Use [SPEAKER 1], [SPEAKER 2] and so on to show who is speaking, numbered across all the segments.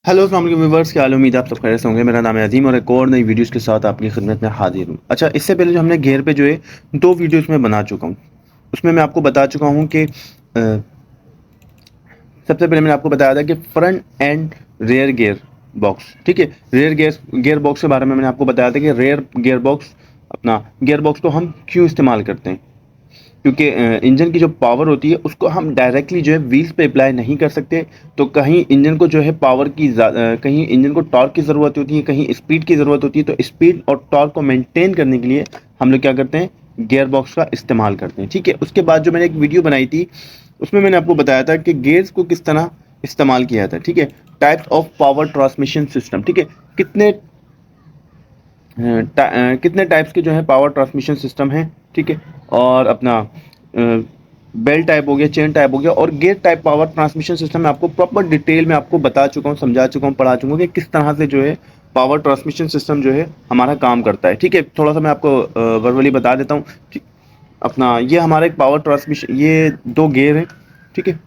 [SPEAKER 1] Hello अस्सलाम वालेकुम viewers, क्या हाल है? उम्मीद है आप सब खैरियत से होंगे। मेरा नाम है अजीम और एक और नई वीडियोस के साथ आपकी खिदमत में हाजिर हूँ। अच्छा, इससे पहले जो हमने गियर पे जो है दो वीडियोस में बना चुका हूँ। उसमें मैं आपको बता चुका हूँ कि सबसे पहले मैंने आपको बताया था कि front and rear gear box, ठीक है। रेयर गियर बॉक्स के बारे में मैंने आपको बताया था कि रेयर गियर बॉक्स, अपना गियर बॉक्स को हम क्यों इस्तेमाल करते हैं। क्योंकि इंजन की जो पावर होती है उसको हम डायरेक्टली जो है व्हील्स पे अप्लाई नहीं कर सकते। तो कहीं इंजन को जो है कहीं इंजन को टॉर्क की ज़रूरत होती है, कहीं स्पीड की ज़रूरत होती है। तो स्पीड और टॉर्क को मेंटेन करने के लिए हम लोग क्या करते हैं, गियर बॉक्स का इस्तेमाल करते हैं, ठीक है। उसके बाद जो मैंने एक वीडियो बनाई थी उसमें मैंने आपको बताया था कि गेयर्स को किस तरह इस्तेमाल किया था, ठीक है। Types of power transmission system, ठीक है। कितने कितने टाइप्स के जो है पावर ट्रांसमिशन सिस्टम है, ठीक है। और अपना बेल्ट टाइप हो गया, चेन टाइप हो गया, और gear type power transmission system में आपको प्रॉपर डिटेल में आपको बता चुका हूँ, समझा चुका हूँ, पढ़ा चुका हूँ कि किस तरह से जो है पावर ट्रांसमिशन सिस्टम जो है हमारा काम करता है, ठीक है। थोड़ा सा मैं आपको वर्बली बता देता हूँ। अपना ये हमारा एक पावर ट्रांसमिशन, ये दो गेयर है, ठीक है।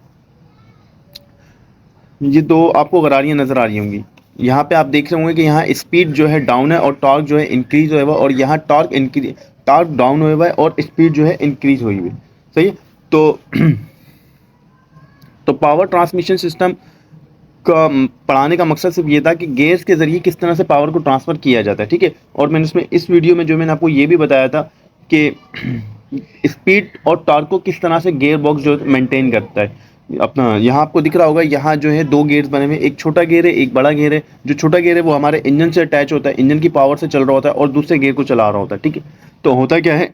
[SPEAKER 1] ये दो आपको गरारियाँ नज़र आ रही होंगी। यहाँ पे आप देख रहे होंगे कि यहाँ स्पीड जो है डाउन है और टॉर्क जो है इंक्रीज हुआ है, और यहाँ टॉर्क डाउन हुआ है और स्पीड जो है इंक्रीज हुई है, सही है। तो तो पावर ट्रांसमिशन सिस्टम का पढ़ाने का मकसद सिर्फ ये था कि गेयर्स के जरिए किस तरह से पावर को ट्रांसफ़र किया जाता है, ठीक है। और मैंने इसमें इस वीडियो में जो मैंने आपको ये भी बताया था कि स्पीड और टॉर्क को किस तरह से गियर बॉक्स जो मेंटेन करता है। अपना यहाँ आपको दिख रहा होगा, यहाँ जो है दो गेयर्स बने हुए हैं, एक छोटा गेयर है, एक बड़ा गेयर है। जो छोटा गेयर है वो हमारे इंजन से अटैच होता है, इंजन की पावर से चल रहा होता है, और दूसरे गेयर को चला रहा होता है, ठीक है। तो होता क्या है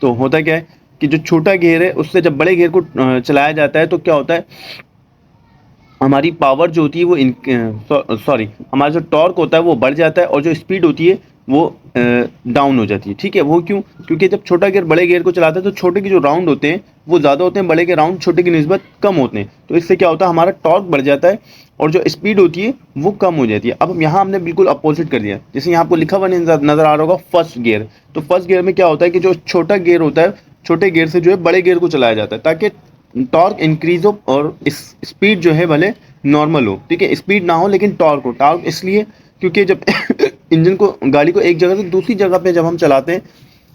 [SPEAKER 1] तो होता क्या है कि जो छोटा गेयर है उससे जब बड़े गेयर को चलाया जाता है तो क्या होता है, हमारी पावर जो होती है वो सॉरी, हमारा जो टॉर्क होता है वो बढ़ जाता है, और जो स्पीड होती है वो डाउन हो जाती है, ठीक है। वो क्यों? क्योंकि जब छोटा गियर बड़े गियर को चलाता है तो छोटे के जो राउंड होते हैं वो ज़्यादा होते हैं, बड़े के राउंड छोटे की निस्बत कम होते हैं। तो इससे क्या होता है, हमारा टॉर्क बढ़ जाता है और जो स्पीड होती है वो कम हो जाती है। अब यहाँ हमने बिल्कुल अपोजिट कर दिया, जैसे यहाँ आपको लिखा हुआ नजर आ रहा होगा फर्स्ट गियर। तो फर्स्ट गियर में क्या होता है कि जो छोटा गियर होता है, छोटे गियर से जो है बड़े गियर को चलाया जाता है ताकि टॉर्क इंक्रीज हो और स्पीड जो है भले नॉर्मल हो, ठीक है। स्पीड ना हो लेकिन टॉर्क हो। टॉर्क इसलिए क्योंकि जब इंजन को, गाड़ी को एक जगह से दूसरी जगह पे जब हम चलाते हैं,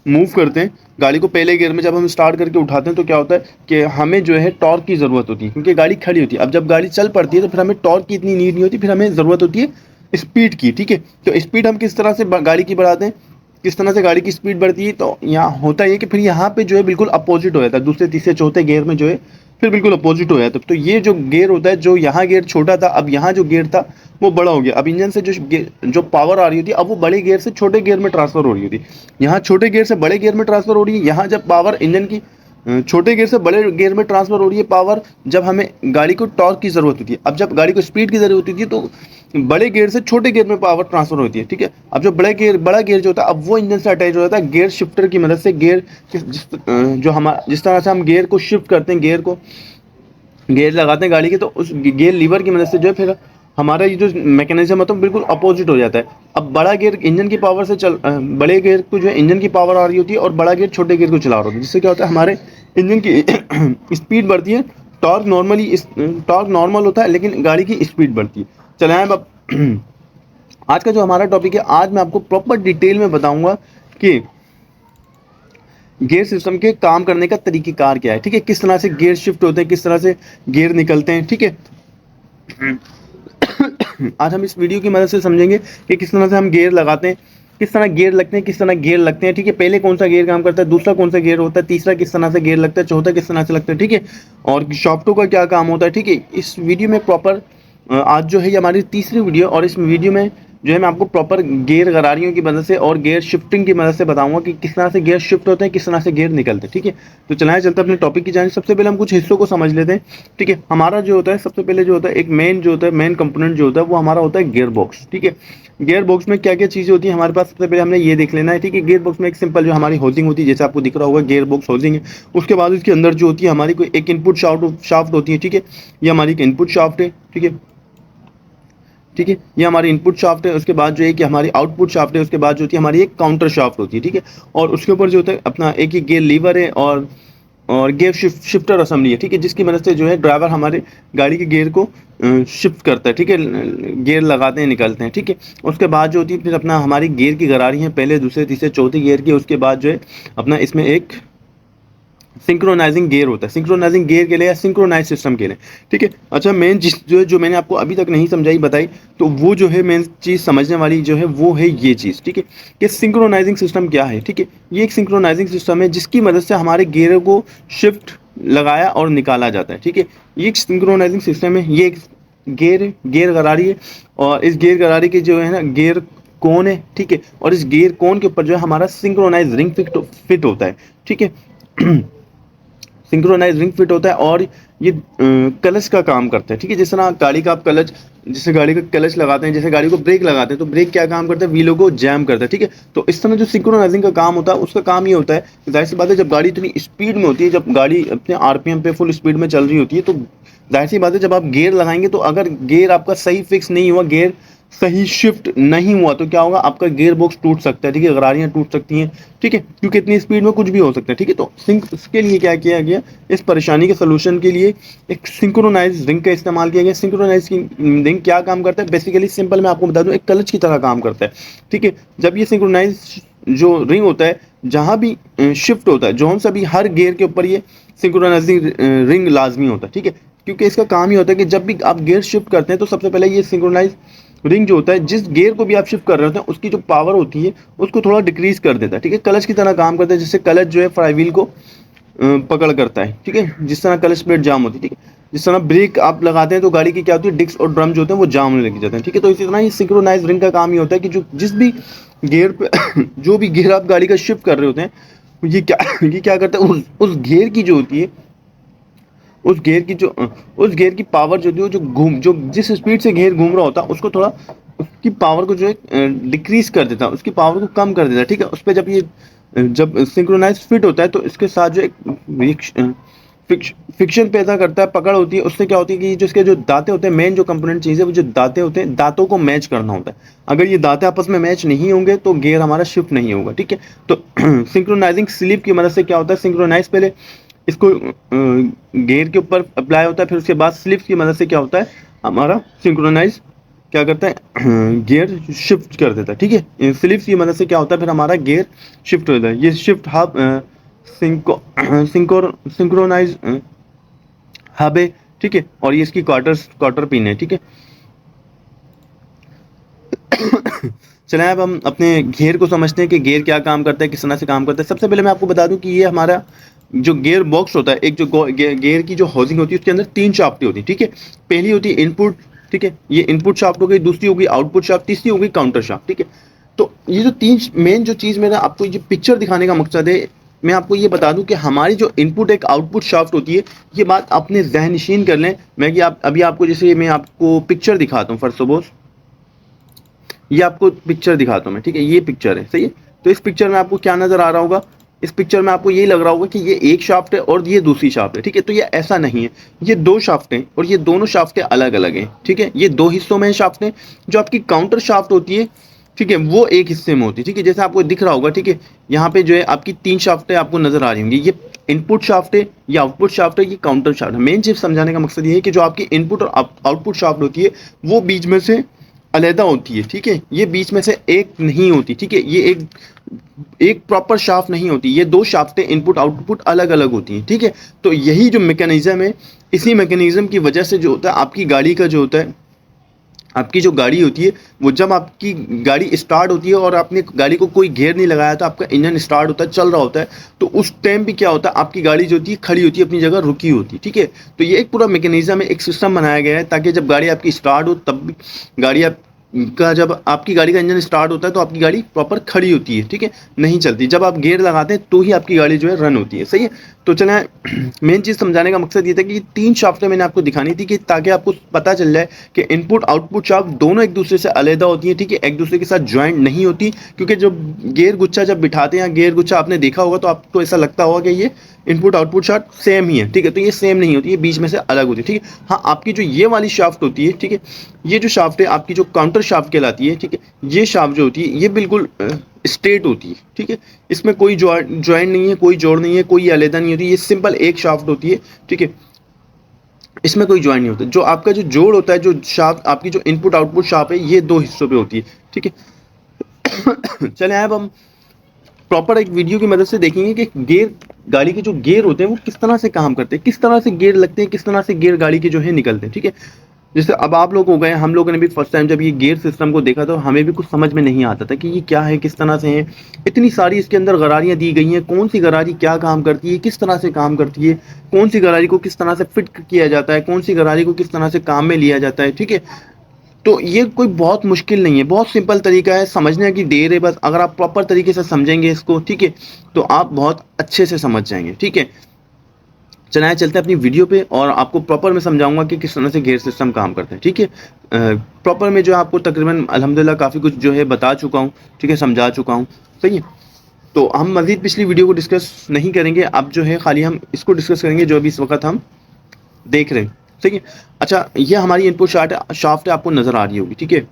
[SPEAKER 1] मूव करते हैं गाड़ी को, पहले गियर में जब हम स्टार्ट करके उठाते हैं तो क्या होता है कि हमें जो है टॉर्क की ज़रूरत होती है, क्योंकि गाड़ी खड़ी होती है। अब जब गाड़ी चल पड़ती है तो फिर हमें टॉर्क की इतनी नीड नहीं होती, फिर हमें ज़रूरत होती है स्पीड की, ठीक है। तो स्पीड हम किस तरह से गाड़ी की बढ़ाते हैं, किस तरह से गाड़ी की स्पीड बढ़ती है, तो यहाँ होता है कि फिर यहाँ पे जो है बिल्कुल अपोजिट हो जाता है, दूसरे तीसरे चौथे गियर में जो है फिर बिल्कुल अपोजिट हो जाता है। तो ये जो गियर होता है, जो यहाँ गियर छोटा था अब यहाँ जो गियर था वो बड़ा हो गया। अब इंजन से जो पावर आ रही होती है अब वो बड़े गियर से छोटे गियर में ट्रांसफर हो रही होती है, यहाँ छोटे गियर से बड़े गियर में ट्रांसफर हो रही है। यहाँ जब पावर इंजन की छोटे गियर से बड़े गियर में ट्रांसफर हो रही है पावर, जब हमें गाड़ी को टॉर्क की ज़रूरत होती है। अब जब गाड़ी को स्पीड की ज़रूरत होती है तो बड़े गियर से छोटे गियर में पावर ट्रांसफर होती है, ठीक है। अब जो बड़ा गियर जो होता है अब वो इंजन से अटैच हो जाता है गियर शिफ्टर की मदद से। जिस तरह से हम गियर को शिफ्ट करते हैं, गियर लगाते हैं गाड़ी के, तो उस गियर लीवर की मदद से जो है फिर हमारा ये जो मैकेनिज्म है तो बिल्कुल अपोजिट हो जाता है। अब बड़ा गियर इंजन की पावर से बड़े गियर को जो है इंजन की पावर आ रही होती है, और बड़ा गियर छोटे गियर को चला रहा होता है, जिससे क्या होता है हमारे इंजन की स्पीड बढ़ती है। टॉर्क नॉर्मल होता है लेकिन गाड़ी की स्पीड बढ़ती है। चलाएं अब आज का जो हमारा टॉपिक है, आज मैं आपको प्रॉपर डिटेल में बताऊंगा कि गियर सिस्टम के काम करने का तरीक़ेकार क्या है, ठीक है। किस तरह से गियर शिफ्ट होते हैं, किस तरह से गियर निकलते हैं, ठीक है। आज हम इस वीडियो की मदद से समझेंगे कि किस तरह से हम गियर लगाते हैं, किस तरह गियर लगते हैं, किस तरह गियर लगते हैं, ठीक है। पहले कौन सा गियर काम करता है, दूसरा कौन सा गियर होता है, तीसरा किस तरह से गियर लगता है, चौथा किस तरह से लगता है, ठीक है। और शॉफ्टों का क्या काम होता है, ठीक है। इस वीडियो में प्रॉपर आज जो है ये हमारी तीसरी वीडियो, और इस वीडियो में जो है मैं आपको प्रॉपर गियर गरारियों की मदद से और गियर शिफ्टिंग की मदद से बताऊंगा कि किस तरह से गियर शिफ्ट होते हैं, किस तरह से गियर निकलते हैं, ठीक है। तो चलाएं चलते अपने टॉपिक की जाने। सबसे पहले हम कुछ हिस्सों को समझ लेते हैं, ठीक है। हमारा जो होता है सबसे पहले जो होता है एक मेन कंपोनेंट जो होता है वो हमारा होता है गियर बॉक्स, ठीक है। गियर बॉक्स में क्या क्या चीज़ें होती है हमारे पास, सबसे पहले हमने ये देख लेना है, ठीक है। गियर बॉक्स में एक सिंपल जो हमारी होजिंग होती है, जैसे आपको दिख रहा होगा गियर बॉक्स होजिंग है। उसके बाद उसके अंदर जो होती है हमारी कोई एक इनपुट शाफ्ट होती है, ठीक है। ये हमारी एक इनपुट शाफ्ट है, ठीक है, ठीक है। ये हमारी इनपुट शाफ्ट है। उसके बाद जो है कि हमारी आउटपुट शाफ्ट है। उसके बाद जो होती है हमारी एक काउंटर शाफ्ट होती है, ठीक है। और उसके ऊपर जो होता है अपना एक ही गियर लीवर है, और और गियर शिफ्टर असेंबली है, ठीक है, जिसकी मदद से जो है ड्राइवर हमारे गाड़ी के गियर को शिफ्ट करता है, ठीक है, गियर लगाते हैं निकलते हैं, ठीक है। उसके बाद जो होती है फिर अपना हमारी गियर की गरारी है, पहले दूसरे तीसरे चौथी गियर की, उसके बाद जो है अपना इसमें एक सिंक्रोनाइजिंग गियर होता है, सिंक्रोनाइजिंग गियर के लिए या सिंक्रोनाइज सिस्टम के लिए, ठीक है। अच्छा, मेन चीज़ जो है जो मैंने आपको अभी तक नहीं समझाई बताई, तो वो जो है मेन चीज़ समझने वाली जो है वो है ये चीज़, ठीक है, कि सिंक्रोनाइजिंग सिस्टम क्या है, ठीक है। ये एक सिंक्रोनाइजिंग सिस्टम है जिसकी मदद से हमारे गियर को शिफ्ट लगाया और निकाला जाता है, ठीक है। ये एक सिंक्रोनाइजिंग सिस्टम है, ये एक गियर गरारी है, और इस गियर गरारी के जो है ना गियर कोन है, ठीक है, और इस गियर कोन के ऊपर जो है हमारा सिंक्रोनाइज रिंग फिट होता है, ठीक है। सिंक्रोनाइज रिंग फिट होता है और ये क्लच का काम करता है, ठीक है। जिस तरह गाड़ी का आप क्लच, जैसे गाड़ी का क्लच लगाते हैं, जैसे गाड़ी को ब्रेक लगाते हैं, तो ब्रेक क्या काम करता है, व्हीलों को जैम करता है, ठीक है। तो इस तरह जो सिंक्रोनाइजिंग का काम होता है उसका काम ये होता है, जाहिर सी बात है जब गाड़ी इतनी स्पीड में होती है, जब गाड़ी अपने आरपीएम पे फुल स्पीड में चल रही होती है, तो जाहिर सी बात है जब आप गियर लगाएंगे तो अगर गियर आपका सही फिक्स नहीं हुआ, गियर सही शिफ्ट नहीं हुआ, तो क्या होगा, आपका गियर बॉक्स टूट सकता है, ठीक है, गरारियां टूट सकती हैं, ठीक है, क्योंकि इतनी स्पीड में कुछ भी हो सकता है, ठीक है। तो इसके लिए क्या किया गया, इस परेशानी के सोल्यूशन के लिए एक सिंक्रोनाइज रिंग का इस्तेमाल किया गया। सिंक्रोनाइज रिंग क्या काम करता है, बेसिकली सिंपल मैं आपको बता दूं, एक क्लच की तरह काम करता है, ठीक है। जब ये सिंक्रोनाइज जो रिंग होता है, जहां भी शिफ्ट होता है, जो सा भी हर गियर के ऊपर ये सिंक्रोनाइजिंग रिंग लाजमी होता है, ठीक है, क्योंकि इसका काम ही होता है कि जब भी आप गियर शिफ्ट करते हैं तो सबसे पहले ये सिंक्रोनाइज रिंग जो होता है, जिस गियर को भी आप शिफ्ट कर रहे होते हैं उसकी जो पावर होती है उसको थोड़ा डिक्रीज कर देता है, ठीक है। क्लच की तरह काम करता है, जिससे क्लच जो है फ्लाई व्हील को पकड़ करता है, ठीक है, जिस तरह क्लच प्लेट जाम होती है, ठीक है। जिस तरह ब्रेक आप लगाते हैं तो गाड़ी की क्या होती है, डिस्क और ड्रम जो होते हैं वो जाम होने लग जाते हैं, ठीक है। तो इसी तरह ये सिंक्रोनाइज रिंग का काम ही होता है कि जो जिस भी गियर पे जो भी गियर आप गाड़ी का शिफ्ट कर रहे होते हैं, ये क्या करता है, उस गियर की जो होती है, उस गियर की पावर जो होती है, जो जिस स्पीड से गियर घूम रहा होता है उसको थोड़ा उसकी पावर को जो है डिक्रीज कर देता है, उसकी पावर को कम कर देता है, ठीक है। उस पर जब सिंक्रोनाइज फिट होता है तो इसके साथ जो एक फिक्शन पैदा करता है, पकड़ होती है, उससे क्या होती है कि जो इसके जो दांते होते हैं, मेन जो कंपोनेंट चीज़ है वो जो दांते होते हैं, दांतों को मैच करना होता है। अगर ये दांते आपस में मैच नहीं होंगे तो गियर हमारा शिफ्ट नहीं होगा, ठीक है। तो सिंक्रोनाइजिंग स्लीप की मदद से क्या होता है, सिंक्रोनाइज पहले इसको गियर के ऊपर अप्लाई होता है, फिर उसके बाद स्लिप्स की मदद से क्या होता है, हमारा सिंक्रोनाइज क्या करता है, गियर शिफ्ट कर देता है, ठीक है। स्लिप्स की मदद से क्या होता है, फिर हमारा गियर शिफ्ट होता है। ये शिफ्ट हब सिंक्रोनाइज हब है, ठीक है, और ये इसकी क्वार्टर पिन है, ठीक है। चलें अब हम अपने गियर को समझते हैं कि गियर क्या काम करता है, किस तरह से काम करता है। सबसे पहले मैं आपको बता दूं कि ये हमारा जो गियर बॉक्स होता है, एक जो गियर की जो हाउसिंग होती है उसके अंदर 3 शाफ्टें होती है, ठीक है। पहली होती है इनपुट, ठीक है, ये इनपुट शाफ्ट हो गई, दूसरी होगी आउटपुट शाफ्ट, तीसरी होगी काउंटर शाफ्ट, ठीक है। तो ये जो 3 मेन जो चीज़ मेरा आपको ये पिक्चर दिखाने का मकसद है, मैं आपको ये बता दूं कि हमारी जो इनपुट एक आउटपुट शाफ्ट होती है, ये बात अपने जहन नशीन कर लें। मैं कि आप अभी आपको जैसे मैं आपको पिक्चर दिखाता हूँ, फर्स्ट सपोज ये आपको पिक्चर दिखाता हूँ मैं, ठीक है, ये पिक्चर है, सही है। तो इस पिक्चर में आपको क्या नजर आ रहा होगा, इस पिक्चर में आपको ये लग रहा होगा कि ये एक शाफ्ट है और ये दूसरी शाफ्ट है, ठीक है। तो ये ऐसा नहीं है, ये 2 शाफ्ट हैं और ये दोनों शाफ्टें अलग अलग हैं, ठीक है। ये 2 हिस्सों में शाफ्टें, जो आपकी काउंटर शाफ्ट होती है, ठीक है, वो एक हिस्से में होती है, ठीक है, जैसे आपको दिख रहा होगा, ठीक है। यहाँ पे जो है आपकी 3 शाफ्टें आपको नजर आ रही होंगी, ये इनपुट शाफ्ट है, ये आउटपुट शाफ्ट है, ये काउंटर शाफ्ट है। मेन चीज समझाने का मकसद ये है कि जो आपकी इनपुट और आउटपुट शाफ्ट होती है वो बीच में से अलहदा होती है, ठीक है, ये बीच में से एक नहीं होती, ठीक है, ये एक प्रॉपर शाफ्ट नहीं होती, ये 2 शाफ्टें इनपुट आउटपुट अलग अलग होती हैं, ठीक है। तो यही जो मैकेनिज्म है, इसी मैकेनिज्म की वजह से जो होता है आपकी गाड़ी का जो होता है, आपकी जो गाड़ी होती है, वो जब आपकी गाड़ी स्टार्ट होती है और आपने गाड़ी को कोई गियर नहीं लगाया तो आपका इंजन स्टार्ट होता है, चल रहा होता है, तो उस टाइम भी क्या होता है, आपकी गाड़ी जो होती है खड़ी होती है, अपनी जगह रुकी होती है, ठीक है। तो ये एक पूरा मैकेनिज्म है, एक सिस्टम बनाया गया है ताकि जब गाड़ी आपकी स्टार्ट हो तब भी गाड़ी जब आपकी गाड़ी का इंजन स्टार्ट होता है तो आपकी गाड़ी प्रॉपर खड़ी होती है, ठीक है, नहीं चलती। जब आप गियर लगाते हैं तो ही आपकी गाड़ी जो है रन होती है, सही है। तो चलें, मेन चीज़ समझाने का मकसद ये था कि 3 शाफ्टें मैंने आपको दिखानी थी कि ताकि आपको पता चल जाए कि इनपुट आउटपुट शाफ्ट दोनों एक दूसरे से अलहदा होती है, ठीक है, एक दूसरे के साथ ज्वाइंट नहीं होती। क्योंकि जब गियर गुच्छा जब बिठाते हैं, गियर गुच्छा आपने देखा होगा तो आपको ऐसा लगता होगा कि ये इनपुट आउटपुट शाफ्ट सेम ही है, ठीक है, तो ये सेम नहीं होती, ये बीच में से अलग होती है, ठीक है। हाँ, आपकी जो ये वाली शाफ्ट होती है, ठीक है, ये जो शाफ्ट है आपकी जो काउंटर शाफ्ट कहलाती है, ठीक है, ये शाफ्ट जो होती है ये बिल्कुल स्ट्रेट होती है, ठीक है। इसमें कोई ज्वाइंट नहीं है, कोई जोड़ नहीं है, कोई अलहदा नहीं होती, ये सिंपल एक शाफ्ट होती है, ठीक है। इसमें कोई ज्वाइंट नहीं होता। जो आपका जो जोड़ होता है, जो शाफ्ट आपकी जो इनपुट आउटपुट शाफ्ट है, ये दो हिस्सों पे होती है, ठीक है। चले अब हम प्रॉपर एक वीडियो की मदद से देखेंगे कि गियर, गाड़ी के जो गियर होते हैं वो किस तरह से काम करते हैं, किस तरह से गियर लगते हैं, किस तरह से गियर गाड़ी के जो है निकलते हैं, ठीक है। जैसे अब आप लोग हो गए, हम लोगों ने भी फर्स्ट टाइम जब ये गियर सिस्टम को देखा तो हमें भी कुछ समझ में नहीं आता था कि ये क्या है, किस तरह से है। इतनी सारी इसके अंदर गरारियां दी गई हैं, कौन सी गरारी क्या काम करती है, किस तरह से काम करती है, कौन सी गरारी को किस तरह से फिट किया जाता है, कौन सी गरारी को किस तरह से काम में लिया जाता है, ठीक है। तो ये कोई बहुत मुश्किल नहीं है, बहुत सिंपल तरीका है, समझने की देर है बस। अगर आप प्रॉपर तरीके से समझेंगे इसको, ठीक है, तो आप बहुत अच्छे से समझ जाएंगे, ठीक है। चलाएं, चलते हैं अपनी वीडियो पे और आपको प्रॉपर मैं समझाऊंगा कि किस तरह से गियर सिस्टम काम करते हैं, ठीक है। प्रॉपर में जो है आपको तकरीबन अल्हम्दुलिल्लाह काफ़ी कुछ जो है बता चुका हूँ, ठीक है, समझा चुका हूँ, सही है। तो हम मज़ीद पिछली वीडियो को डिस्कस नहीं करेंगे, अब जो है खाली हम इसको डिस्कस करेंगे जो अभी इस वक्त हम देख रहे हैं, ठीक है। अच्छा, ये हमारी इनपुट शाफ्ट है, आपको नज़र आ रही होगी, ठीक है।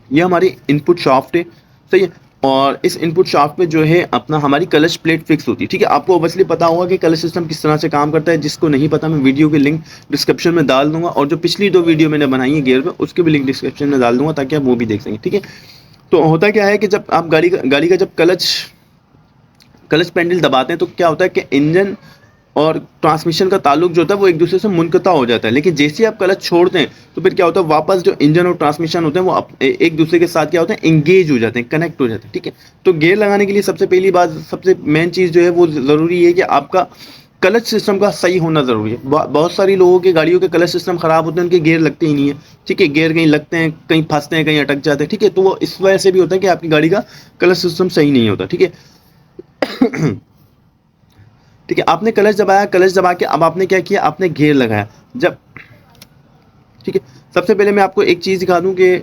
[SPEAKER 1] ये हमारी इनपुट शाफ्ट है, सही है। और इस इनपुट शाफ्ट पे जो है अपना हमारी क्लच प्लेट फिक्स होती है, ठीक है। आपको ऑब्वियसली पता होगा कि क्लच सिस्टम किस तरह से काम करता है। जिसको नहीं पता, मैं वीडियो की लिंक डिस्क्रिप्शन में डाल दूंगा, और जो पिछली दो वीडियो मैंने बनाई है गियर पे, उसकी भी लिंक डिस्क्रिप्शन में डाल दूंगा ताकि आप वो भी देख सकें, ठीक है। तो होता क्या है कि जब आप गाड़ी का जब क्लच पेंडल दबाते हैं तो क्या होता है कि इंजन और ट्रांसमिशन का ताल्लुक जो होता है वो एक दूसरे से मुनक़ता हो जाता है। लेकिन जैसे ही आप क्लच छोड़ते हैं तो फिर क्या होता है, वापस जो इंजन और ट्रांसमिशन होते हैं वो एक दूसरे के साथ क्या होते हैं, एंगेज हो जाते हैं, कनेक्ट हो जाते हैं, ठीक है। तो गियर लगाने के लिए सबसे पहली बात, सबसे मेन चीज़ जो है वो ज़रूरी है कि आपका क्लच सिस्टम का सही होना ज़रूरी है। बहुत सारी लोगों के गाड़ियों के क्लच सिस्टम ख़राब होते हैं, उनके गियर लगते ही नहीं है, ठीक है। गियर कहीं लगते हैं, कहीं फंसते हैं, कहीं अटक जाते हैं, ठीक है। तो वो इस वजह से भी होता है कि आपकी गाड़ी का क्लच सिस्टम सही नहीं होता, ठीक है। ठीक है, आपने क्लच दबाया, क्लच दबा के अब आपने क्या किया, आपने गियर लगाया जब, ठीक है। सबसे पहले मैं आपको एक चीज़ दिखा दूं कि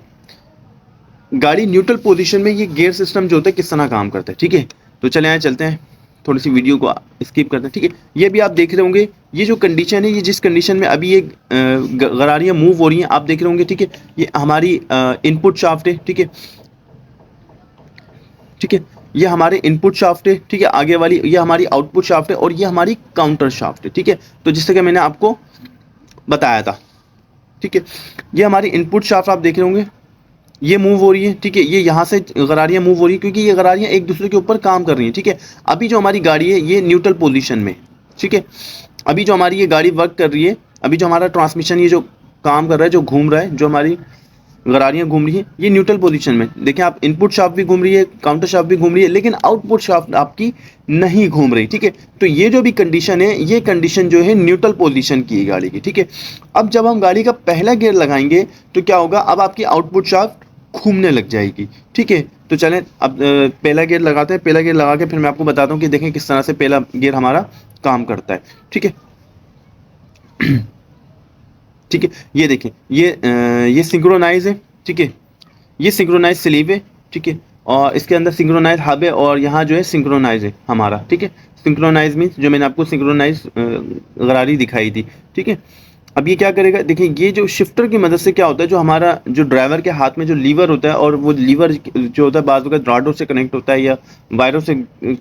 [SPEAKER 1] गाड़ी न्यूट्रल पोजीशन में ये गियर सिस्टम जो होता है किस तरह काम करता है, ठीक है। तो चले आए, चलते हैं, थोड़ी सी वीडियो को स्किप करते हैं, ठीक है। ये भी आप देख रहे होंगे, ये जो कंडीशन है, ये जिस कंडीशन में अभी ये गरारियाँ मूव हो रही हैं आप देख रहे होंगे, ठीक है। ये हमारी इनपुट शाफ्ट है, ठीक है, ठीक है। ये हमारे इनपुट शाफ्ट है, ठीक है। आगे वाली ये हमारी आउटपुट शाफ्ट है, और ये हमारी काउंटर शाफ्ट है, ठीक है। तो जिससे कि मैंने आपको बताया था, ठीक है। ये हमारी इनपुट शाफ्ट आप देख रहे होंगे, ये मूव हो रही है, ठीक है। ये यहाँ से गरारियाँ मूव हो रही है क्योंकि ये गरारियाँ एक दूसरे के ऊपर काम कर रही हैं, ठीक है। अभी जो हमारी गाड़ी है ये न्यूट्रल पोजीशन में, ठीक है। अभी जो हमारी ये गाड़ी वर्क कर रही है, अभी जो हमारा ट्रांसमिशन ये जो काम कर रहा है, जो घूम रहा है, जो हमारी गरारियाँ घूम रही है, ये न्यूट्रल पोजीशन में। देखें आप, इनपुट शाफ्ट भी घूम रही है, काउंटर शाफ्ट भी घूम रही है, लेकिन आउटपुट शाफ्ट आपकी नहीं घूम रही, ठीक है। तो ये जो भी कंडीशन है, ये कंडीशन जो है न्यूट्रल पोजीशन की है गाड़ी की, ठीक है। अब जब हम गाड़ी का पहला गियर लगाएंगे तो क्या होगा, अब आपकी आउटपुट शाफ्ट घूमने लग जाएगी, ठीक है। तो चलें अब पहला गियर लगाते हैं। पहला गियर लगा के फिर मैं आपको बताता हूँ कि देखें किस तरह से पहला गियर हमारा काम करता है, ठीक है। ठीक है, ये देखें, ये सिंक्रोनाइज है, ठीक है। ये सिंक्रोनाइज स्लीव है, ठीक है। और इसके अंदर सिंक्रोनाइज हब है, और यहाँ जो है सिंक्रोनाइज है हमारा, ठीक है। सिंक्रोनाइज मीन्स जो मैंने आपको सिंक्रोनाइज गरारी दिखाई थी, ठीक है। अब ये क्या करेगा, देखिए ये जो शिफ्टर की मदद से क्या होता है, जो हमारा जो ड्राइवर के हाथ में जो लीवर होता है, और वो लीवर जो होता है बाजू का रॉडों से कनेक्ट होता है या वायरों से,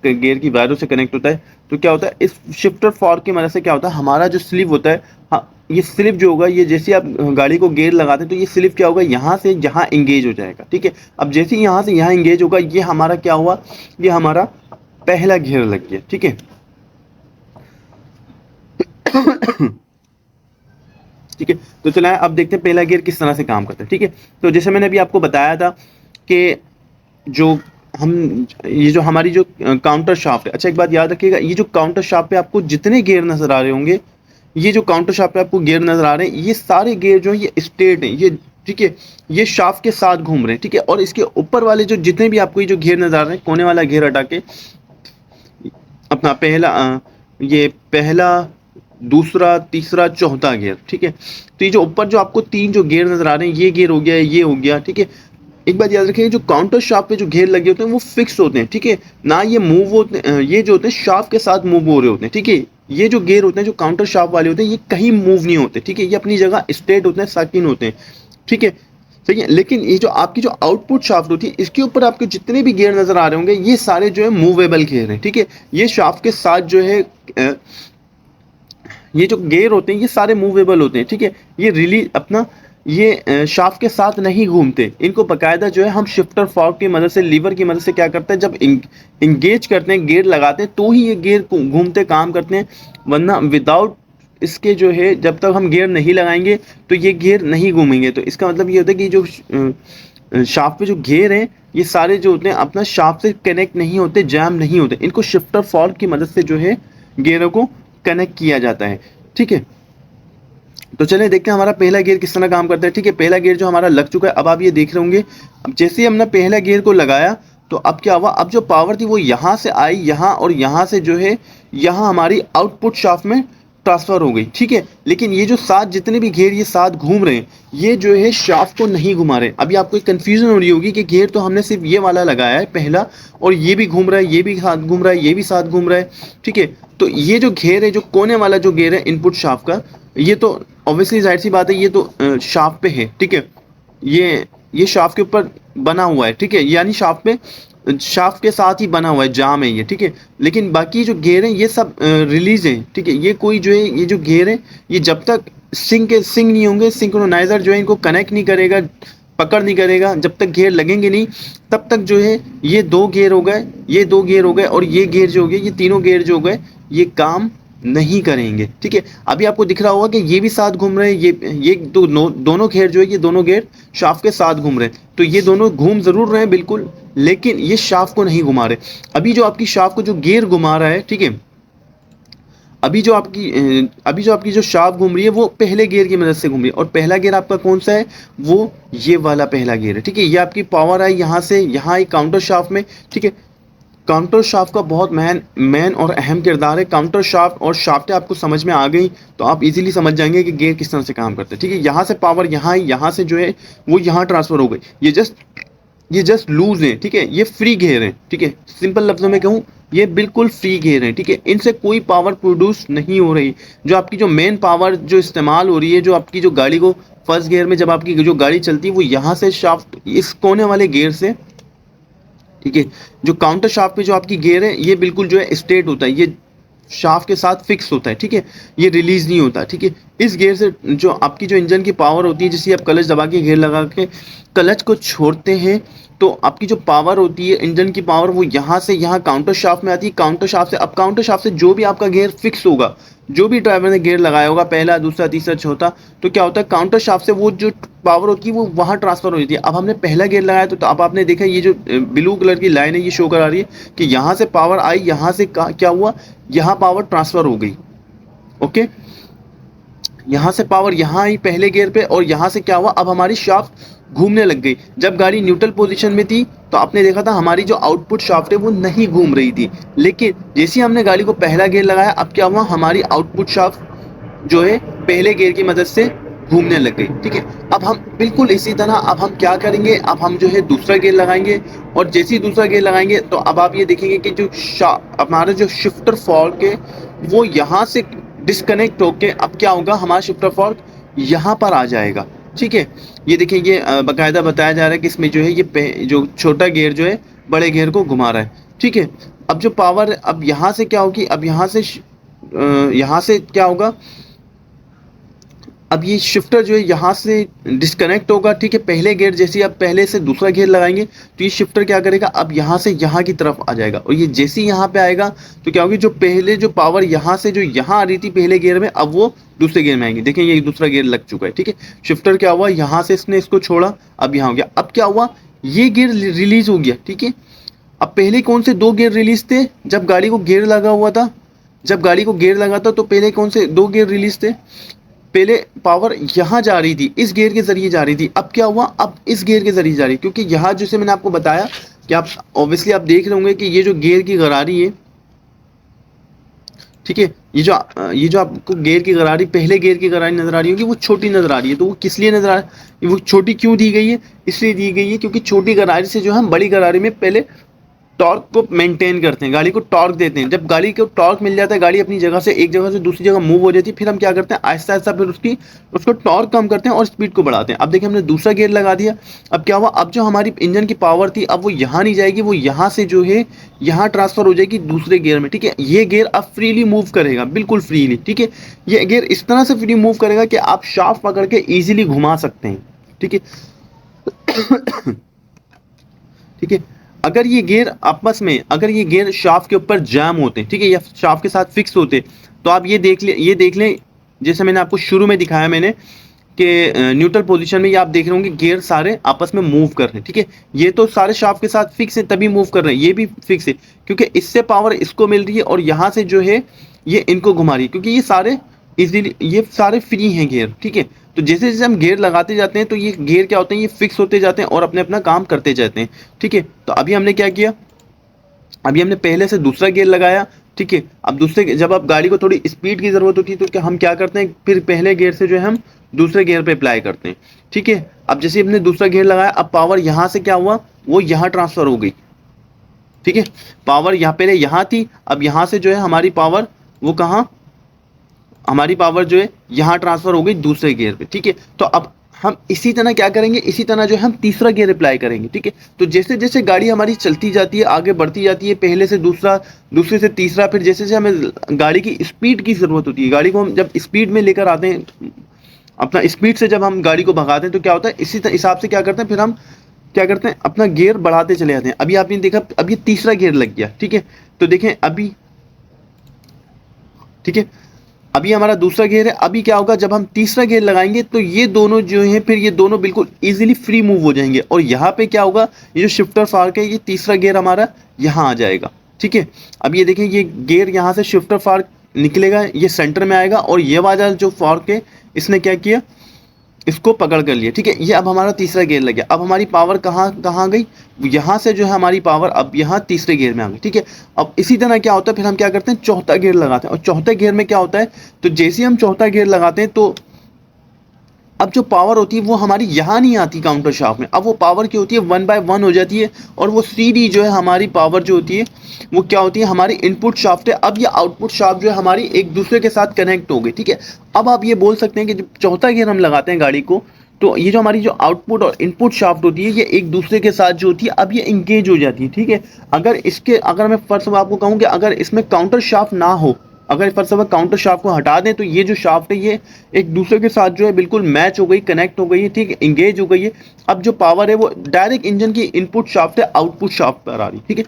[SPEAKER 1] गियर की वायरों से कनेक्ट होता है। तो क्या होता है, इस शिफ्टर फॉर्क की मदद से क्या होता है, हमारा जो स्लीव होता है, हाँ, ये स्लिप जो होगा, ये जैसे आप गाड़ी को गियर लगाते हैं तो ये स्लिप क्या होगा, यहाँ से यहाँ एंगेज हो जाएगा, ठीक है। अब जैसे ही यहाँ से यहाँ एंगेज होगा, ये हमारा क्या हुआ, ये हमारा पहला गियर लग गया, ठीक है। ठीक है, तो चलाएं अब देखते हैं पहला गियर किस तरह से काम करता है, ठीक है। तो जैसे मैंने अभी आपको बताया था कि जो ये जो हमारी जो काउंटर शाफ्ट है, अच्छा एक बात याद रखिएगा, ये जो काउंटर शाफ्ट पे आपको जितने गियर नजर आ रहे होंगे, ये जो काउंटर शाफ्ट पे आपको गियर नजर आ रहे हैं, ये सारे गियर जो है ये स्ट्रेट हैं, ये, ठीक है, ये शाफ्ट के साथ घूम रहे हैं, ठीक है। और इसके ऊपर वाले जो जितने भी आपको ये जो गियर नजर आ रहे हैं, कोने वाला गियर हटा के अपना ये पहला, दूसरा, तीसरा, चौथा गियर, ठीक है। तो ये जो ऊपर जो आपको तीन जो गियर नजर आ रहे हैं, ये गियर हो गया, ये हो गया, ठीक है। एक बात याद रखिए, जो काउंटर शाफ्ट पे जो घेर लगे होते हैं वो फिक्स होते हैं, ठीक है, ना ये मूव होते हैं, ये जो होते हैं शाफ्ट के साथ मूव हो रहे होते हैं, ठीक है। ये जो घेर होते हैं, जो काउंटर शाफ्ट वाले होते हैं, ये कहीं मूव नहीं होते, ठीक है। ये अपनी जगह स्ट्रेट होते हैं, साकिन होते हैं, ठीक है। सही है। लेकिन ये जो आपकी जो आउटपुट शाफ्ट होती है, इसके ऊपर आपके जितने भी गियर नजर आ रहे होंगे, ये सारे जो है मूवेबल गियर हैं, ठीक है। ये शाफ्ट के साथ जो है ये जो गियर होते हैं ये सारे मूवेबल होते हैं, ठीक है। ये रिलीज अपना ये शाफ्ट के साथ नहीं घूमते, इनको बकायदा जो है हम शिफ्टर फॉर्क की मदद से, लीवर की मदद से क्या करते हैं, जब इंगेज करते हैं, गियर लगाते हैं, तो ही ये गियर घूमते काम करते हैं। वरना विदाउट इसके जो है जब तक हम गियर नहीं लगाएंगे तो ये गियर नहीं घूमेंगे। तो इसका मतलब ये होता है कि जो शाफ्ट पे जो गियर हैं ये सारे जो होते हैं अपना शाफ्ट से कनेक्ट नहीं होते, जैम नहीं होते, इनको शिफ्टर फॉर्क की मदद से जो है गियरों को कनेक्ट किया जाता है, ठीक है। तो चलिए देखते हैं हमारा पहला गियर किस तरह काम करता है, ठीक है। पहला गियर जो हमारा लग चुका है, अब आप ये देख रहे होंगे, अब जैसे ही हमने पहला गियर को लगाया तो अब क्या हुआ, अब जो पावर थी वो यहाँ से आई यहाँ, और यहाँ से जो है यहाँ हमारी आउटपुट शाफ्ट में ट्रांसफर हो गई, ठीक है। लेकिन ये जो साथ जितने भी घेर ये साथ घूम रहे हैं, ये जो है शाफ्ट को नहीं घुमा रहे। अभी आपको एक कंफ्यूजन हो रही होगी कि घेर तो हमने सिर्फ ये वाला लगाया है पहला, और ये भी घूम रहा है, ये भी साथ घूम रहा है, ये भी साथ घूम रहा है, ठीक है। तो ये जो घेर है, जो कोने वाला जो घेर है इनपुट शाफ्ट का, ये तो ऑब्वियसली जाहिर सी बात है ये तो शाफ्ट पे है, ठीक है। ये शाफ्ट के ऊपर बना हुआ है, ठीक है, यानी शाफ्ट के साथ ही बना हुआ है, जाम है ये, ठीक है। लेकिन बाकी जो घेर हैं ये सब रिलीज हैं, ठीक है। ये कोई जो है ये जो घेर है ये जब तक सिंक नहीं होंगे, सिंक्रोनाइजर जो है इनको कनेक्ट नहीं करेगा, पकड़ नहीं करेगा, जब तक घेर लगेंगे नहीं तब तक जो है ये दो घेर हो गए, ये दो घेर हो गए, और ये घेर जो हो गए, ये तीनों घेर जो हो गए, ये काम नहीं करेंगे, ठीक है। अभी आपको दिख रहा होगा कि ये भी साथ घूम रहे हैं, ये दोनों घेर जो है ये दोनों घेर शाफ्ट के साथ घूम रहे हैं। तो ये दोनों घूम जरूर रहे हैं बिल्कुल, लेकिन ये शाफ्ट को नहीं घुमा रहे। अभी जो आपकी शाफ्ट को जो गियर घुमा रहा है, ठीक है, अभी जो आपकी जो शाफ्ट घूम रही है वो पहले गियर की मदद से घूम रही है, और पहला गियर आपका कौन सा है, वो ये वाला पहला गियर है, ठीक है। ये आपकी पावर आई यहाँ से यहाँ आई काउंटर शाफ्ट में, ठीक है। काउंटर शाफ्ट का बहुत मैन और अहम किरदार है। काउंटर शाफ्ट और शाफ्टें आपको समझ में आ गई तो आप इजीली समझ जाएंगे कि गियर किस तरह से काम करते हैं, ठीक है। यहाँ से पावर यहाँ आई, यहाँ से जो है वो यहाँ ट्रांसफर हो गई। ये जस्ट लूज है, ठीक है, ये फ्री घेर है, ठीक है। सिंपल लफ्जों में कहूँ, ये बिल्कुल फ्री घेर है, ठीक है। इनसे कोई पावर प्रोड्यूस नहीं हो रही। जो आपकी जो मेन पावर जो इस्तेमाल हो रही है, जो आपकी जो गाड़ी को फर्स्ट गियर में जब आपकी जो गाड़ी चलती है वो यहाँ से शाफ्ट इस कोने वाले गियर से, ठीक है। जो काउंटर शाफ्ट पे जो आपकी गियर है ये बिल्कुल जो है स्ट्रेट होता है, ये शाफ्ट के साथ फिक्स होता है, ठीक है, ये रिलीज नहीं होता, ठीक है। इस गियर से जो आपकी जो इंजन की पावर होती है, जैसे आप क्लच दबा के गियर लगा के क्लच को छोड़ते हैं तो आपकी जो पावर होती है इंजन की पावर, वो यहाँ से यहाँ काउंटर शाफ्ट में आती है। काउंटर शाफ्ट से, अब काउंटर शाफ्ट से जो भी आपका गियर फिक्स होगा, जो भी ड्राइवर ने गियर लगाया होगा, पहला दूसरा तीसरा चौथा, तो क्या होता है काउंटर शाफ्ट से वो जो पावर होती है वो वहाँ ट्रांसफर हो जाती है। अब हमने पहला गियर लगाया तो अब आपने देखा ये जो ब्लू कलर की लाइन है ये शो करा रही है कि यहाँ से पावर आई, यहाँ से क्या हुआ, यहाँ पावर ट्रांसफर हो गई, ओके। यहाँ से पावर यहाँ आई पहले गियर पे, और यहाँ से क्या हुआ, अब हमारी शाफ्ट घूमने लग गई। जब गाड़ी न्यूट्रल पोजीशन में थी तो आपने देखा था हमारी जो आउटपुट शाफ्ट है वो नहीं घूम रही थी, लेकिन जैसे ही हमने गाड़ी को पहला गियर लगाया, अब क्या हुआ, हमारी आउटपुट शाफ्ट जो है पहले गियर की मदद से घूमने लग गई, ठीक है। अब हम बिल्कुल इसी तरह अब हम क्या करेंगे, अब हम जो है दूसरा गियर लगाएंगे, और जैसे ही दूसरा गियर लगाएंगे तो अब आप ये देखेंगे कि जो हमारा जो शिफ्टर फॉर्क है वो यहाँ से डिस्कनेक्ट होके अब क्या होगा, हमारा शिफ्टर फॉर्क यहाँ पर आ जाएगा, ठीक है। ये देखिए, ये बाकायदा बताया जा रहा है कि इसमें जो है ये जो छोटा गियर जो है बड़े गियर को घुमा रहा है, ठीक है। अब जो पावर अब यहाँ से क्या होगी, अब यहाँ से क्या होगा, अब ये शिफ्टर जो है यहाँ से डिस्कनेक्ट होगा, ठीक है। पहले गियर जैसे आप पहले से दूसरा गियर लगाएंगे तो ये शिफ्टर क्या करेगा, अब यहाँ से यहाँ की तरफ आ जाएगा, और ये जैसे ही यहाँ पे आएगा तो क्या होगी, जो पहले जो पावर यहाँ से जो यहाँ आ रही थी पहले गियर में, अब वो दूसरे गियर में आएंगे। देखिए ये दूसरा गियर लग चुका है, ठीक है। शिफ्टर क्या हुआ, यहाँ से इसने इसको छोड़ा, अब यहाँ हो गया। अब क्या हुआ, ये गियर रिलीज हो गया, ठीक है। अब पहले कौन से दो गियर रिलीज थे, जब गाड़ी को गियर लगा हुआ था, जब गाड़ी को गियर लगा था तो पहले कौन से दो गियर रिलीज थे, पहले पावर यहाँ जा रही थी, इस गियर के जरिए जा रही थी। अब क्या हुआ, अब इस गियर के जरिए जा रही है, क्योंकि यहाँ जैसे मैंने आपको बताया कि आप ऑब्वियसली आप देख रहे होंगे कि ये जो गियर की गरारी है, ठीक है, ये जो आपको गियर की गरारी, पहले गियर की गरारी नजर आ रही होगी, वो छोटी नजर आ रही है। तो वो किस लिए नजर आ रही है, वो छोटी क्यों दी गई है, इसलिए दी गई है क्योंकि छोटी गरारी से जो हम बड़ी गरारी में पहले टॉर्क को मेंटेन करते हैं, गाड़ी को टॉर्क देते हैं। जब गाड़ी को टॉर्क मिल जाता है, गाड़ी अपनी जगह से एक जगह से दूसरी जगह मूव हो जाती है, फिर हम क्या करते हैं, आहिस्ता आहिस्ता फिर उसको टॉर्क कम करते हैं और स्पीड को बढ़ाते हैं। अब देखिए हमने दूसरा गियर लगा दिया, अब क्या हुआ, अब जो हमारी इंजन की पावर थी अब वो यहाँ नहीं जाएगी, वो यहाँ से जो है यहाँ ट्रांसफर हो जाएगी दूसरे गियर में। ठीक है, ये गियर अब फ्रीली मूव करेगा, बिल्कुल फ्रीली। ठीक है, ये गियर इस तरह से फ्री मूव करेगा कि आप शाफ्ट पकड़ के ईजिली घुमा सकते हैं। ठीक है ठीक है, अगर ये गियर आपस में, अगर ये गियर शाफ्ट के ऊपर जैम होते हैं, ठीक है, या शाफ्ट के साथ फिक्स होते, तो आप ये देख लें जैसे मैंने आपको शुरू में दिखाया मैंने कि न्यूट्रल पोजीशन में ये आप देख रहे होंगे गियर सारे आपस में मूव कर रहे हैं। ठीक है, ये तो सारे शाफ्ट के साथ फिक्स है तभी मूव कर रहे हैं, ये भी फिक्स है क्योंकि इससे पावर इसको मिल रही है और यहाँ से जो है ये इनको घुमा रही है, क्योंकि ये सारे इजीली, ये सारे फ्री हैं गियर। ठीक है, तो जैसे जैसे हम गियर लगाते जाते हैं तो ये गियर क्या होते हैं, ये फिक्स होते जाते हैं और अपने अपना काम करते जाते हैं। ठीक है, तो अभी हमने क्या किया, अभी हमने पहले से दूसरा गियर लगाया। ठीक है, अब दूसरे, जब आप गाड़ी को थोड़ी स्पीड की ज़रूरत होती है तो क्या हम क्या करते हैं, फिर पहले गियर से जो है हम दूसरे गियर पे अप्लाई करते हैं। ठीक है, अब जैसे हमने दूसरा गियर लगाया, अब पावर यहाँ से क्या हुआ, वो यहाँ ट्रांसफर हो गई। ठीक है, पावर यहाँ पहले यहाँ थी, अब यहाँ से जो है हमारी पावर वो कहाँ, हमारी पावर जो है यहाँ ट्रांसफर हो गई दूसरे गियर पे। ठीक है, तो अब हम इसी तरह क्या करेंगे, इसी तरह जो है हम तीसरा गियर अप्लाई करेंगे। ठीक है, तो जैसे जैसे गाड़ी हमारी चलती जाती है, आगे बढ़ती जाती है, पहले से दूसरा, दूसरे से तीसरा, फिर जैसे जैसे हमें गाड़ी की स्पीड की ज़रूरत होती है, गाड़ी को हम जब स्पीड में लेकर आते हैं, अपना स्पीड से जब हम गाड़ी को भगाते हैं तो क्या होता है, इसी हिसाब से क्या करते हैं, फिर हम क्या करते हैं, अपना गियर बढ़ाते चले जाते हैं। अभी आपने देखा, अब ये तीसरा गियर लग गया। ठीक है, तो देखें अभी, ठीक है, अभी हमारा दूसरा गियर है। अभी क्या होगा, जब हम तीसरा गियर लगाएंगे तो ये दोनों जो हैं, फिर ये दोनों बिल्कुल इजीली फ्री मूव हो जाएंगे और यहाँ पे क्या होगा, ये जो शिफ्टर फार्क है, ये तीसरा गियर हमारा यहाँ आ जाएगा। ठीक है, अब ये देखें, ये गियर यहाँ से शिफ्टर फार्क निकलेगा, ये सेंटर में आएगा और ये वाला जो फार्क है इसने क्या किया, इसको पकड़ कर लिया। ठीक है, ये अब हमारा तीसरा गियर लग गया। अब हमारी पावर कहाँ कहाँ गई, यहाँ से जो है हमारी पावर अब यहाँ तीसरे गियर में आ गई। ठीक है, अब इसी तरह क्या होता है, फिर हम क्या करते हैं, चौथा गियर लगाते हैं। और चौथे गियर में क्या होता है, तो जैसे हम चौथा गियर लगाते हैं तो अब जो पावर होती है वो हमारी यहाँ नहीं आती काउंटर शाफ्ट में, अब वो पावर की होती है 1 बाय 1 हो जाती है और वो सीधी जो है हमारी पावर जो होती है वो क्या होती है, हमारी इनपुट शाफ्ट है। अब ये आउटपुट शाफ्ट जो है हमारी एक दूसरे के साथ कनेक्ट हो गई। ठीक है, अब आप ये बोल सकते हैं कि जब चौथा गियर हम लगाते हैं गाड़ी को, तो ये जो हमारी जो आउटपुट और इनपुट शाफ्ट होती है ये एक दूसरे के साथ जो होती है अब ये इंगेज हो जाती है। ठीक है, अगर मैं फर्स्ट आपको कहूँ कि अगर इसमें काउंटर शाफ्ट ना हो, अगर first of all counter shaft को हटा दें, तो ये जो शाफ्ट है ये एक दूसरे के साथ जो है बिल्कुल मैच हो गई, कनेक्ट हो गई है। ठीक है, इंगेज हो गई है। अब जो पावर है वो डायरेक्ट इंजन की इनपुट शाफ्ट है आउटपुट शाफ्ट पर आ रही। ठीक है,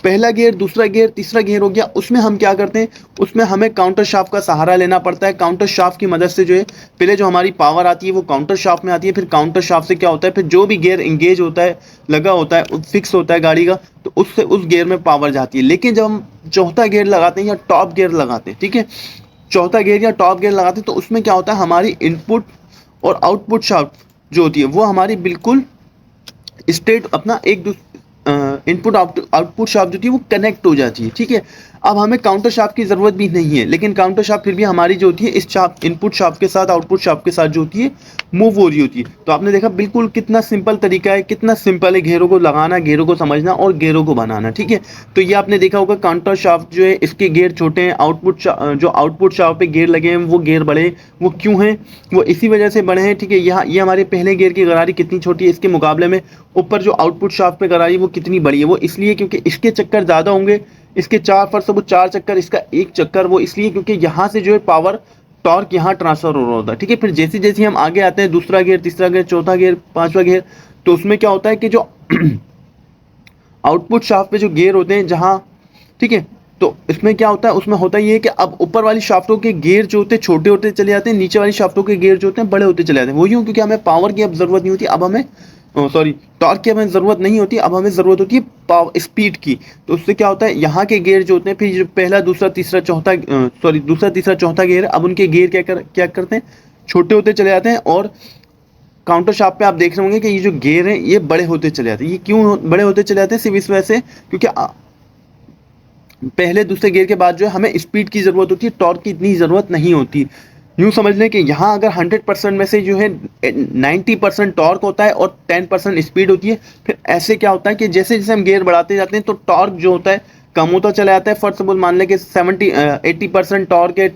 [SPEAKER 1] पहला गियर, दूसरा गियर, तीसरा गियर हो गया, उसमें हम क्या करते हैं, उसमें हमें काउंटर शाफ्ट का सहारा लेना पड़ता है। काउंटर शाफ्ट की मदद से जो है पहले जो हमारी पावर आती है वो काउंटर शाफ्ट में आती है, फिर काउंटर शाफ्ट से क्या होता है, फिर जो भी गियर इंगेज होता है, लगा होता है, फिक्स होता है गाड़ी का, तो उससे उस गियर में पावर जाती है। लेकिन जब हम चौथा गियर लगाते हैं या टॉप गियर लगाते हैं, ठीक है, चौथा गियर या टॉप गियर लगाते हैं, तो उसमें क्या होता है, हमारी इनपुट और आउटपुट शाफ्ट जो होती है वो हमारी बिल्कुल स्ट्रेट अपना एक दूसरे इनपुट आउटपुट शाफ्ट जो थी वो कनेक्ट हो जाती है। ठीक है, अब हमें काउंटर शाफ्ट की ज़रूरत भी नहीं है, लेकिन काउंटर शाफ्ट फिर भी हमारी जो होती है इस शाफ्ट, इनपुट शाफ्ट के साथ आउटपुट शाफ्ट के साथ जो होती है मूव हो रही होती है। तो आपने देखा बिल्कुल कितना सिंपल तरीका है, कितना सिंपल है घेरों को लगाना, घेरों को समझना और घेरों को बनाना। ठीक है, तो ये आपने देखा होगा काउंटर शाफ्ट जो है इसके घेर छोटे हैं, जो आउटपुट शाफ्ट पे घेर लगे हैं वो घेर बड़े हैं। वो क्यों हैं, वो इसी वजह से बड़े हैं। ठीक है, यहाँ ये हमारे पहले घेर की गरारी कितनी छोटी है, इसके मुकाबले में ऊपर जो आउटपुट शाफ्ट पे गरारी वो कितनी बड़ी है, वो इसलिए क्योंकि इसके चक्कर ज़्यादा होंगे, इसके 4 फर्स्ट वो 4 चक्कर, इसका 1 चक्कर, वो इसलिए क्योंकि यहाँ से जो है पावर टॉर्क यहाँ ट्रांसफर हो रहा होता है। ठीक है, फिर जैसे जैसे हम आगे आते हैं, दूसरा गियर, तीसरा गियर, चौथा गियर, पांचवा गियर, तो उसमें क्या होता है कि जो आउटपुट शाफ्ट पे जो गियर होते हैं जहाँ, ठीक है, तो इसमें क्या होता है, उसमें होता ये है कि अब ऊपर वाली शाफ्टों के गियर जो होते हैं छोटे होते चले जाते हैं, नीचे वाली शाफ्टों के गियर जो होते हैं बड़े होते चले जाते हैं। वो यूँ क्योंकि हमें पावर की अब ज़रूरत नहीं होती, अब हमें टॉर्क की हमें ज़रूरत नहीं होती, अब हमें ज़रूरत होती है पावर स्पीड की। तो उससे क्या होता है, यहाँ के गियर जो होते हैं, फिर जो पहला दूसरा तीसरा चौथा दूसरा तीसरा चौथा गियर है, अब उनके गियर क्या करते हैं, छोटे होते चले जाते हैं। और काउंटर शाफ्ट पे आप देख रहे होंगे कि ये जो गियर हैं ये बड़े होते चले जाते हैं। ये क्यों बड़े होते चले जाते हैं, सिर्फ इस वजह से क्योंकि पहले दूसरे गियर के बाद जो है हमें स्पीड की ज़रूरत होती है, टॉर्क की इतनी ज़रूरत नहीं होती। यूँ समझ लें कि यहाँ अगर 100% में से जो है 90% टॉर्क होता है और 10% स्पीड होती है। फिर ऐसे क्या होता है कि जैसे जैसे हम गियर बढ़ाते जाते हैं तो टॉर्क जो होता है कम होता चला जाता है। फर्स्ट ऑफ ऑल मान लें कि 80% टॉर्क है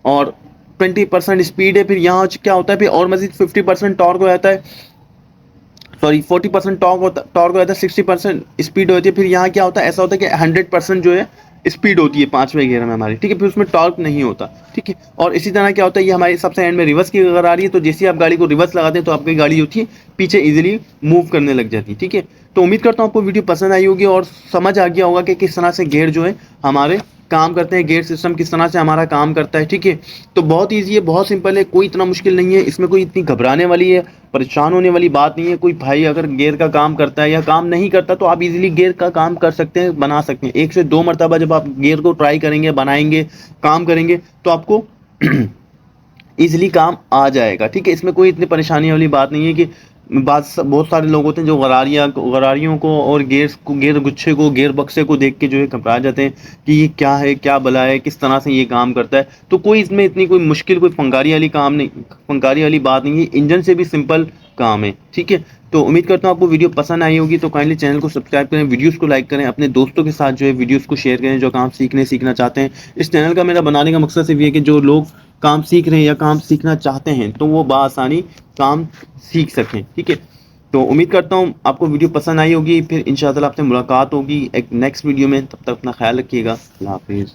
[SPEAKER 1] और 20% स्पीड है। फिर यहाँ क्या होता है, फिर और मजीद 50% टॉर्क हो जाता है, सॉरी 40% टॉर्क हो जाता है, 60% स्पीड होती है। फिर यहाँ क्या होता है, ऐसा होता है कि 100% जो है स्पीड होती है पांचवें गियर में हमारी, ठीक है। फिर उसमें टॉर्क नहीं होता, ठीक है। और इसी तरह क्या होता है, ये हमारी सबसे एंड में रिवर्स की अगर आ रही है तो जैसे आप गाड़ी को रिवर्स लगाते हैं तो आपकी गाड़ी होती है पीछे इजीली मूव करने लग जाती है, ठीक है। तो उम्मीद करता हूँ आपको वीडियो पसंद आई होगी और समझ आ गया होगा कि किस तरह से गियर जो है हमारे काम करते हैं, गियर सिस्टम किस तरह से हमारा काम करता है, ठीक है। तो बहुत ईजी है, बहुत सिंपल है, कोई इतना मुश्किल नहीं है, इसमें कोई इतनी घबराने वाली है, परेशान होने वाली बात नहीं है। कोई भाई अगर गियर का काम करता है या काम नहीं करता तो आप इजीली गियर का काम कर सकते हैं, बना सकते हैं। 1 से 2 मरतबा जब आप गियर को ट्राई करेंगे, बनाएंगे, काम करेंगे तो आपको इजीली काम आ जाएगा, ठीक है। इसमें कोई इतनी परेशानी वाली बात नहीं है कि बहुत सारे लोग होते हैं जो गरारियों को और गियर गुच्छे को, गियर बक्से को देख के जो है घबरा जाते हैं कि ये क्या है, क्या भला है, किस तरह से ये काम करता है। तो कोई इसमें इतनी कोई मुश्किल, कोई फंगारी वाली बात नहीं है, इंजन से भी सिंपल काम है, ठीक है। तो उम्मीद करता हूँ आपको वीडियो पसंद आई होगी। तो काइंडली चैनल को सब्सक्राइब करें, वीडियोस को लाइक करें, अपने दोस्तों के साथ जो है वीडियोस को शेयर करें जो काम सीखना चाहते हैं। इस चैनल का मेरा बनाने का मकसद सिर्फ ये है कि जो लोग काम सीख रहे हैं या काम सीखना चाहते हैं तो वो बासानी काम सीख सकें, ठीक है। तो उम्मीद करता हूँ आपको वीडियो पसंद आई होगी। फिर इंशाल्लाह आपसे मुलाकात होगी एक नेक्स्ट वीडियो में। तब तक अपना ख्याल रखिएगा। अल्लाह हाफिज़।